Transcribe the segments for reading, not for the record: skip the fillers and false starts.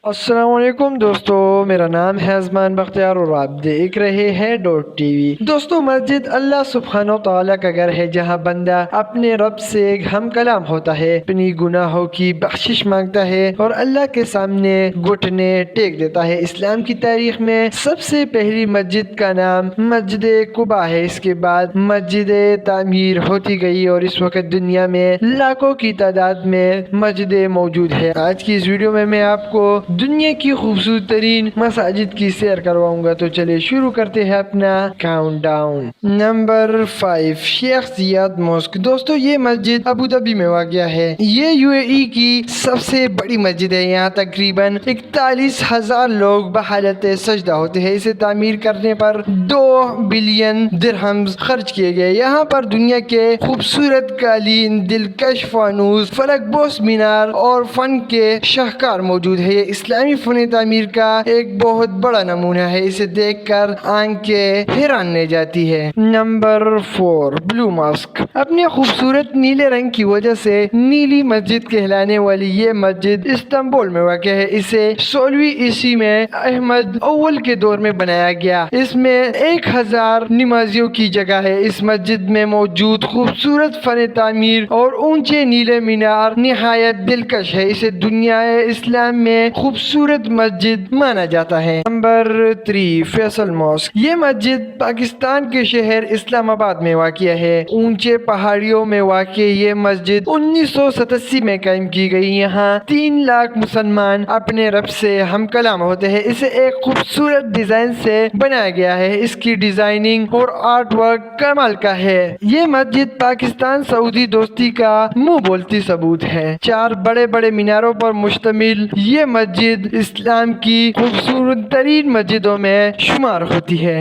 السلام علیکم دوستو، میرا نام ہے ازمان بختیار اور آپ دیکھ رہے ہیں ڈاٹ ٹی وی۔ دوستو، مسجد اللہ سبحانہ و تعالیٰ کا گھر ہے جہاں بندہ اپنے رب سے ہم کلام ہوتا ہے، اپنی گناہوں کی بخشش مانگتا ہے اور اللہ کے سامنے گھٹنے ٹیک دیتا ہے۔ اسلام کی تاریخ میں سب سے پہلی مسجد کا نام مسجد قباء ہے۔ اس کے بعد مسجد تعمیر ہوتی گئی اور اس وقت دنیا میں لاکھوں کی تعداد میں مسجدیں موجود ہے۔ آج کی اس ویڈیو میں آپ کو دنیا کی خوبصورت ترین مساجد کی سیر کرواؤں گا، تو چلے شروع کرتے ہیں اپنا کاؤنٹ ڈاؤن۔ نمبر 5، شیخ زیاد ماسک۔ دوستو، یہ مسجد ابوظہبی میں واقع ہے۔ یہ UAE کی سب سے بڑی مسجد ہے۔ یہاں تقریباً 41,000 لوگ بحالت سجدہ ہوتے ہیں۔ اسے تعمیر کرنے پر 2 بلین درہمز خرچ کیے گئے۔ یہاں پر دنیا کے خوبصورت قالین، دلکش فانوس، فلک بوس مینار اور فن کے شاہکار موجود ہے۔ یہ اسلامی فن تعمیر کا ایک بہت بڑا نمونہ ہے۔ اسے دیکھ کر آنکھیں حیران رہ جاتی ہے۔ نمبر 4، بلو ماسک۔ اپنے خوبصورت نیلے رنگ کی وجہ سے نیلی مسجد کہلانے والی یہ مسجد استنبول میں واقع ہے۔ اسے 16ویں عیسوی میں احمد اول کے دور میں بنایا گیا۔ اس میں 1000 نمازیوں کی جگہ ہے۔ اس مسجد میں موجود خوبصورت فن تعمیر اور اونچے نیلے مینار نہایت دلکش ہے۔ اسے دنیا اسلام میں خوبصورت مسجد مانا جاتا ہے۔ Number 3، Faisal mosque. یہ مسجد پاکستان کے شہر اسلام آباد میں واقع ہے۔ اونچے پہاڑیوں میں واقع یہ مسجد 1987 میں قائم کی گئی۔ یہاں 3 لاکھ مسلمان اپنے رب سے ہم کلام ہوتے ہیں۔ اسے ایک خوبصورت ڈیزائن سے بنایا گیا ہے۔ اس کی ڈیزائننگ اور آرٹ ورک کمال کا ہے۔ یہ مسجد پاکستان سعودی دوستی کا منہ بولتی ثبوت ہے۔ 4 بڑے بڑے میناروں پر مشتمل یہ مسجد اسلام کی خوبصورت ترین مسجدوں میں شمار ہوتی ہے۔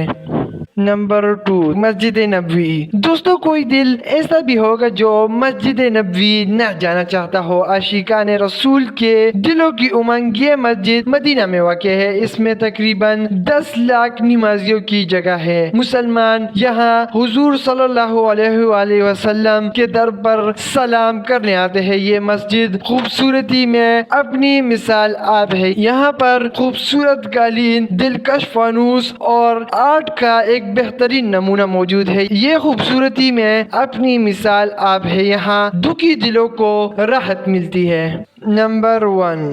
نمبر 2، مسجد نبوی۔ دوستو، کوئی دل ایسا بھی ہوگا جو مسجد نبوی نہ جانا چاہتا ہو۔ عاشقان رسول کے دلوں کی امنگ یہ مسجد مدینہ میں واقع ہے۔ اس میں تقریباً 10 لاکھ نمازیوں کی جگہ ہے۔ مسلمان یہاں حضور صلی اللہ علیہ وآلہ وسلم کے در پر سلام کرنے آتے ہیں۔ یہ مسجد خوبصورتی میں اپنی مثال آپ ہے۔ یہاں پر خوبصورت قالین، دلکش فانوس اور آرٹ کا ایک بہترین نمونہ موجود ہے۔ یہ خوبصورتی میں اپنی مثال آپ ہے۔ یہاں دکھی دلوں کو راحت ملتی ہے۔ نمبر 1،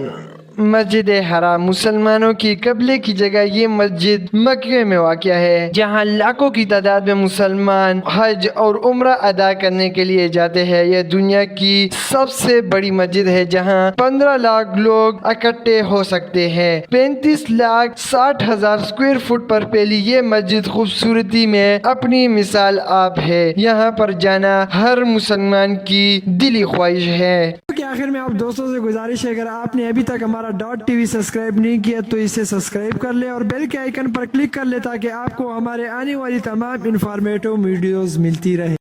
مسجد حرام۔ مسلمانوں کی قبلے کی جگہ یہ مسجد مکہ میں واقع ہے، جہاں لاکھوں کی تعداد میں مسلمان حج اور عمرہ ادا کرنے کے لیے جاتے ہیں۔ یہ دنیا کی سب سے بڑی مسجد ہے، جہاں 15 لاکھ لوگ اکٹھے ہو سکتے ہیں۔ 35,60,000 اسکوائر فٹ پر پھیلی یہ مسجد خوبصورتی میں اپنی مثال آپ ہے۔ یہاں پر جانا ہر مسلمان کی دلی خواہش ہے۔ آخر میں آپ دوستوں سے گزارش ہے، اگر آپ نے ابھی تک ہمارا ڈاٹ ٹی وی سبسکرائب نہیں کیا تو اسے سبسکرائب کر لیں اور بیل کے آئیکن پر کلک کر لیں تاکہ آپ کو ہمارے آنے والی تمام انفارمیٹو ویڈیوز ملتی رہے۔